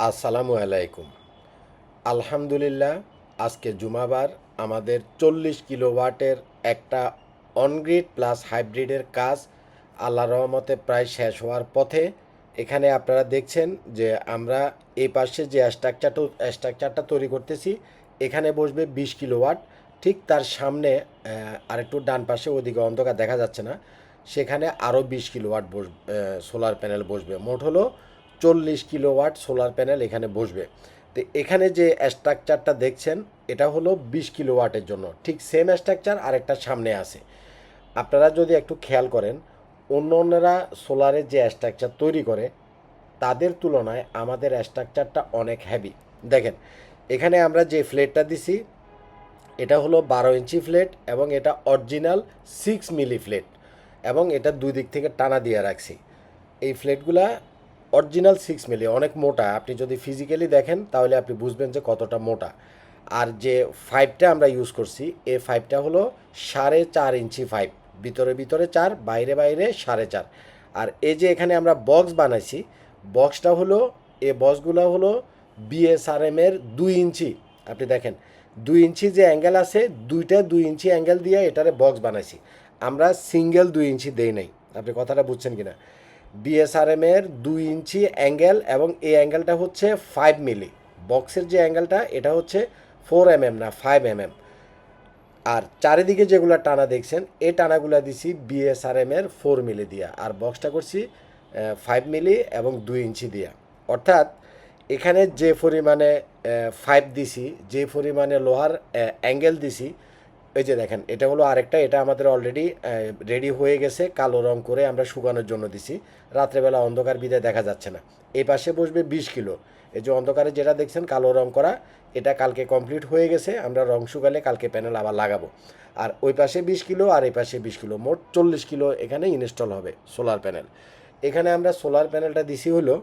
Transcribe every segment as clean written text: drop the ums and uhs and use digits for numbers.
আসসালামু আলাইকুম। আলহামদুলিল্লাহ, আজকে জুমাবার আমাদের 40 কিলোওয়াটের একটা অনগ্রিড প্লাস হাইব্রিডের কাজ আল্লাহর রহমতে প্রায় শেষ হওয়ার পথে। এখানে আপনারা দেখছেন যে আমরা এই পাশে যে স্ট্রাকচারটা তৈরি করতেছি, এখানে বসবে 20 কিলোওয়াট। ঠিক তার সামনে আরেকটু ডান পাশে, ওদিকে অন্ধকার দেখা যাচ্ছে না, সেখানে আরও 20 কিলোওয়াট সোলার প্যানেল বসবে। মোট হলো 40 কিলোওয়াট সোলার প্যানেল এখানে বসবে। তো এখানে যে স্ট্রাকচারটা দেখছেন, এটা হলো 20 কিলোওয়াটের জন্য। ঠিক সেম স্ট্রাকচার আরেকটা সামনে আছে। আপনারা যদি একটু খেয়াল করেন, অন্যরা সোলারের যে স্ট্রাকচার তৈরি করে তাদের তুলনায় আমাদের স্ট্রাকচারটা অনেক হেভি। দেখেন, এখানে আমরা যে ফ্লেটটা দিছি এটা হলো 12 ইঞ্চি ফ্লেট, এবং এটা অরিজিনাল 6 মিলি ফ্লেট, এবং এটা দুই দিক থেকে টানা দিয়ে রাখছি। এই ফ্লেটগুলা অরিজিনাল 6 মিলি, অনেক মোটা। আপনি যদি ফিজিক্যালি দেখেন তাহলে আপনি বুঝবেন যে কতটা মোটা। আর যে ফাইভটা আমরা ইউজ করছি, এই ফাইভটা হলো 4.5 ইঞ্চি ফাইভ, ভিতরে ভিতরে 4, বাইরে বাইরে 4.5। আর এই যে এখানে আমরা বক্স বানাইছি, বক্সটা হলো, এই বক্সগুলো হলো বিএসআরএম এর 2 ইঞ্চি। আপনি দেখেন 2 ইঞ্চি যে অ্যাঙ্গেল আছে, দুইটা 2 ইঞ্চি অ্যাঙ্গেল দিয়ে এটারে বক্স বানাইছি। আমরা সিঙ্গেল 2 ইঞ্চি দেই নাই। আপনি কথাটা বুঝছেন কিনা? বিএসআরএম এর 2 ইঞ্চি অ্যাঙ্গেল, এবং এই অ্যাঙ্গেলটা হচ্ছে 5 মিলি। বক্সের যে অ্যাঙ্গেলটা এটা হচ্ছে 4 mm, না 5 mm। আর চারিদিকে যেগুলো টানা দেখছেন, এই টানাগুলো দিছি বিএসআরএম এর 4 মিলি দিয়া, আর বক্সটা করছি 5 মিলি এবং 2 ইঞ্চি দিয়া। অর্থাৎ এখানে যে পরিমাণে ফাইভ দিছি, যে পরিমাণে লোহার অ্যাঙ্গেল দিছি, এই যে দেখেন, এটা হলো আরেকটা। এটা আমাদের অলরেডি রেডি হয়ে গেছে, কালো রং করে আমরা শুকানোর জন্য দিছি। রাত্রেবেলা অন্ধকার বিদায় দেখা যাচ্ছে না। এই পাশে বসবে 20 কিলো। এই যে অন্ধকারে যেটা দেখছেন কালো রং করা, এটা কালকে কমপ্লিট হয়ে গেছে। আমরা রং শুকালে কালকে প্যানেল আবার লাগাবো। আর ওই পাশে 20 কিলো, আর এই পাশে 20 কিলো, মোট 40 কিলো এখানে ইনস্টল হবে সোলার প্যানেল। এখানে আমরা সোলার প্যানেলটা দিছি হলো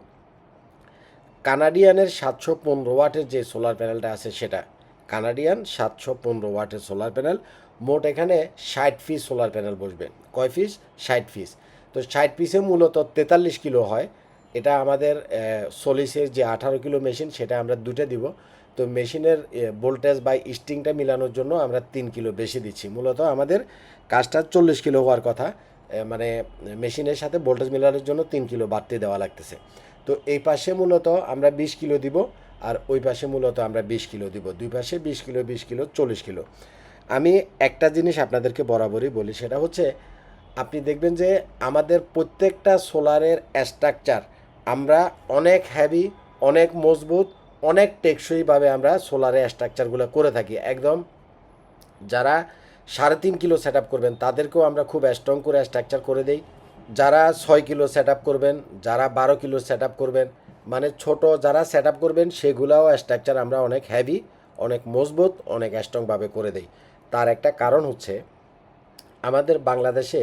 কানাডিয়ানের 715 ওয়াটের যে সোলার প্যানেলটা আছে সেটা। কানাডিয়ান 715 ওয়াটের সোলার প্যানেল। মোট এখানে 60 পিস সোলার প্যানেল বসবে। কয় পিস? 60 পিস। তো 60 পিসে মূলত 43 কিলো হয়। এটা আমাদের সলিসের যে 18 কিলো মেশিন, সেটা আমরা দুটো দিব। তো মেশিনের ভোল্টেজ বা স্টিংটা মিলানোর জন্য আমরা 3 কিলো বেশি দিচ্ছি। মূলত আমাদের কাজটা 40 কিলো হওয়ার কথা, মানে মেশিনের সাথে ভোল্টেজ মিলানোর জন্য 3 কিলো বাড়তি দেওয়া লাগতেছে। তো এই পাশে মূলত আমরা 20 কিলো দিব, আর ওই পাশে মূলত আমরা 20 কিলো দিব। দুই পাশে 20 কিলো 20 কিলো 40 কিলো। আমি একটা জিনিস আপনাদেরকে বরাবরই বলি, সেটা হচ্ছে আপনি দেখবেন যে আমাদের প্রত্যেকটা সোলারের স্ট্রাকচার আমরা অনেক হ্যাভি, অনেক মজবুত, অনেক টেকসইভাবে আমরা সোলারের স্ট্রাকচারগুলো করে থাকি। একদম যারা 3.5 কিলো সেট আপ করবেন তাদেরকেও আমরা খুব স্ট্রং করে স্ট্রাকচার করে দেই। যারা 6 কিলো সেট আপ করবেন, যারা 12 কিলো সেট আপ করবেন, মানে ছোট যারা সেট আপ করবেন, সেগুলাও স্ট্রাকচার আমরা অনেক হ্যাভি, অনেক মজবুত, অনেক স্ট্রংভাবে করে দেই। তার একটা কারণ হচ্ছে আমাদের বাংলাদেশে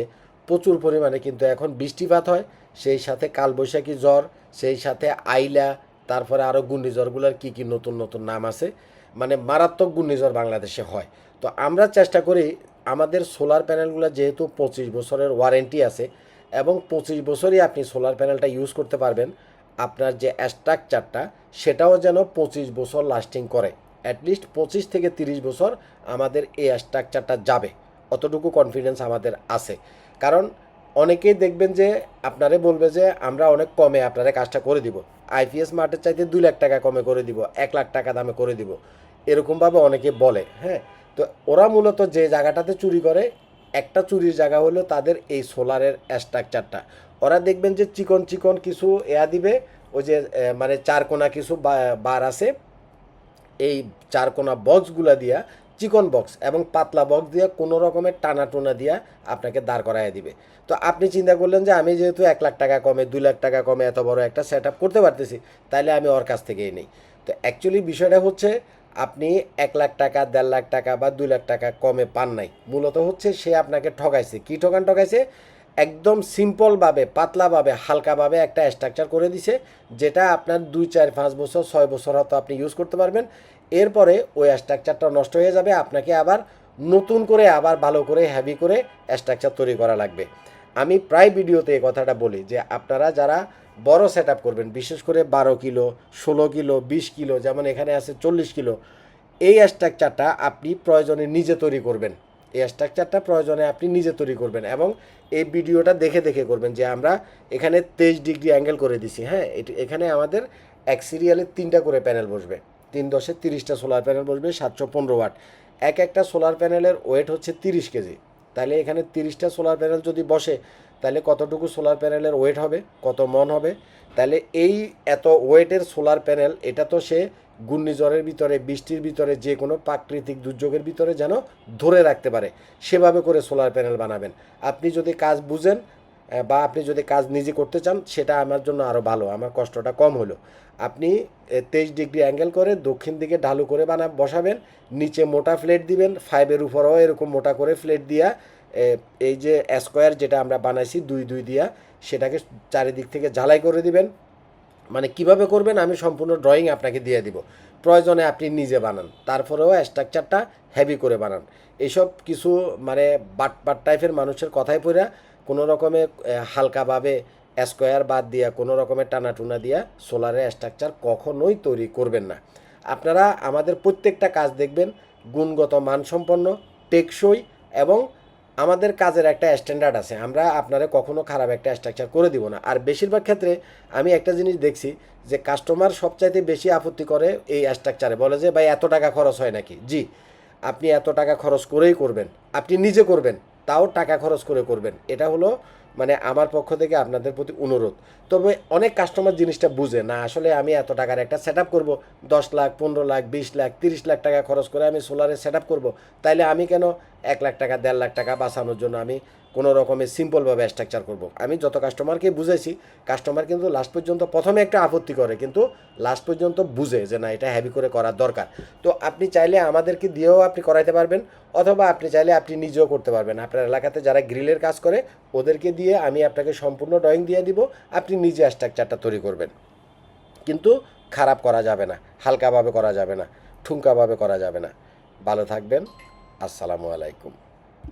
প্রচুর পরিমাণে কিন্তু এখন বৃষ্টিপাত হয়, সেই সাথে কালবৈশাখী জ্বর, সেই সাথে আইলা, তারপরে আরও ঘূর্ণিঝড়গুলোর কী কী নতুন নতুন নাম আছে, মানে মারাত্মক ঘূর্ণিঝড় বাংলাদেশে হয়। তো আমরা চেষ্টা করি আমাদের সোলার প্যানেলগুলো, যেহেতু 25 বছরের ওয়ারেন্টি আছে, এবং 25 বছরই আপনি সোলার প্যানেলটা ইউজ করতে পারবেন, আপনার যে স্ট্রাকচারটা সেটাও যেন 25 বছর লাস্টিং করে। অ্যাটলিস্ট 25 থেকে 30 বছর আমাদের এই স্ট্রাকচারটা যাবে, অতটুকু কনফিডেন্স আমাদের আছে। কারণ অনেকেই দেখবেন যে আপনারে বলবে যে আমরা অনেক কমে আপনারা কাজটা করে দিব, আইপিএস মার্টের চাইতে 2 লাখ টাকা কমে করে দিব, 1 লাখ টাকা দামে করে দিব, এরকমভাবে অনেকে বলে। হ্যাঁ, তো ওরা মূলত যে জায়গাটাতে চুরি করে, একটা চুরির জায়গা হলো তাদের এই সোলারের স্ট্রাকচারটা। ওরা দেখবেন যে চিকন চিকন কিছু দিবে, ওই যে মানে চারকোনা কিছু বার আছে, এই চারকোনা বক্সগুলা দিয়া, চিকন বক্স এবং পাতলা বক্স দিয়ে কোনো রকমের টানা টোনা দিয়া আপনাকে দাঁড় করাইয়া দিবে। তো আপনি চিন্তা করলেন যে আমি যেহেতু 1 লাখ টাকা কমে, 2 লাখ টাকা কমে এত বড় একটা সেট আপ করতে পারতেছি, তাইলে আমি ওর কাছ থেকেই নেই। তো অ্যাকচুয়ালি বিষয়টা হচ্ছে আপনি 1 লাখ টাকা, 1.5 লাখ টাকা বা 2 লাখ টাকা কমে পান নাই। মূলত হচ্ছে সে আপনাকে ঠকাইছে। কী ঠকাইছে? একদম সিম্পলভাবে, পাতলাভাবে, হালকাভাবে একটা স্ট্রাকচার করে দিছে, যেটা আপনার 2 4 5 বছর 6 বছর হয়তো আপনি ইউজ করতে পারবেন। এরপরে ওই স্ট্রাকচারটা নষ্ট হয়ে যাবে, আপনাকে আবার নতুন করে আবার ভালো করে হেভি করে স্ট্রাকচার তৈরি করা লাগবে। আমি প্রায় ভিডিওতে এই কথাটা বলি যে আপনারা যারা বড় সেট আপ করবেন, বিশেষ করে 12 কিলো, 16 কিলো, 20 কিলো, যেমন এখানে আছে 40 কিলো, এই স্ট্রাকচারটা আপনি প্রয়োজনে নিজে তৈরি করবেন। এই স্ট্রাকচারটা প্রয়োজনে আপনি নিজে তৈরি করবেন এবং এই ভিডিওটা দেখে দেখে করবেন যে আমরা এখানে 23 ডিগ্রি অ্যাঙ্গেল করে দিছি। হ্যাঁ, এখানে আমাদের এক সিরিয়ালে 3টা করে প্যানেল বসবে, 3×10 30টা সোলার প্যানেল বসবে 715 ওয়াট। একটা সোলার প্যানেলের ওয়েট হচ্ছে 30 কেজি। তাহলে এখানে 30টা সোলার প্যানেল যদি বসে তাহলে কতটুকু সোলার প্যানেলের ওয়েট হবে, কত মন হবে? তাহলে এই এত ওয়েটের সোলার প্যানেল, এটা তো সে ঘূর্ণিঝড়ের ভিতরে, বৃষ্টির ভিতরে, যে কোনো প্রাকৃতিক দুর্যোগের ভিতরে যেন ধরে রাখতে পারে, সেভাবে করে সোলার প্যানেল বানাবেন। আপনি যদি কাজ বুঝেন বা আপনি যদি কাজ নিজে করতে চান, সেটা আমার জন্য আরও ভালো, আমার কষ্টটা কম হলো। আপনি 23 ডিগ্রি অ্যাঙ্গেল করে দক্ষিণ দিকে ঢালু করে বসাবেন, নিচে মোটা ফ্লেট দিবেন, 5-এর উপরেও এরকম মোটা করে ফ্লেট দিয়া এই যে স্কোয়ার যেটা আমরা বানাইছি 2-2 দিয়া, সেটাকে চারিদিক থেকে ঝালাই করে দিবেন। মানে কিভাবে করবেন আমি সম্পূর্ণ ড্রয়িং আপনাকে দিয়ে দিব, প্রয়োজনে আপনি নিজে বানান, তারপরেও স্ট্রাকচারটা হেভি করে বানান। এইসব কিছু মানে বাট টাইপের মানুষের কথায় পড়ে কোনো রকমে হালকাভাবে স্কোয়ার বাদ দিয়া, কোনো রকমের টানাটুনা দিয়া সোলারের স্ট্রাকচার কখনোই তৈরি করবেন না। আপনারা আমাদের প্রত্যেকটা কাজ দেখবেন গুণগত মানসম্পন্ন, টেকসই এবং আমাদের কাজের একটা স্ট্যান্ডার্ড আছে। আমরা আপনারা কখনো খারাপ একটা স্ট্রাকচার করে দিব না। আর বেশিরভাগ ক্ষেত্রে আমি একটা জিনিস দেখছি যে কাস্টমার সবচাইতে বেশি আপত্তি করে এই স্ট্রাকচারে, বলে যে ভাই এত টাকা খরচ হয় নাকি? জি, আপনি এত টাকা খরচ করেই করবেন, আপনি নিজে করবেন, তাও টাকা খরচ করে করবেন। এটা হলো মানে আমার পক্ষ থেকে আপনাদের প্রতি অনুরোধ। তবে অনেক কাস্টমার জিনিসটা বুঝে না, আসলে আমি এত টাকার একটা সেট আপ করবো, 10 লাখ, 15 লাখ, 20 লাখ, 30 লাখ টাকা খরচ করে আমি সোলারে সেট আপ করবো, তাইলে আমি কেন 1 লাখ টাকা, 1.5 লাখ টাকা বাঁচানোর জন্য আমি কোনো রকমের সিম্পলভাবে স্ট্রাকচার করব? আমি যত কাস্টমারকে বুঝাইছি, কাস্টমার কিন্তু লাস্ট পর্যন্ত প্রথমে একটা আপত্তি করে, কিন্তু লাস্ট পর্যন্ত বুঝে যে না, এটা হেভি করে করার দরকার। তো আপনি চাইলে আমাদেরকে দিয়েও আপনি করাইতে পারবেন, অথবা আপনি চাইলে আপনি নিজেও করতে পারবেন। আপনার এলাকাতে যারা গ্রিলের কাজ করে ওদেরকে দিয়ে আমি আপনাকে সম্পূর্ণ ড্রয়িং দিয়ে দিব, আপনি নিজে স্ট্রাকচারটা তৈরি করবেন। কিন্তু খারাপ করা যাবে না, হালকাভাবে করা যাবে না, ঠুনকাভাবে করা যাবে না। ভালো থাকবেন। আসসালামু আলাইকুম।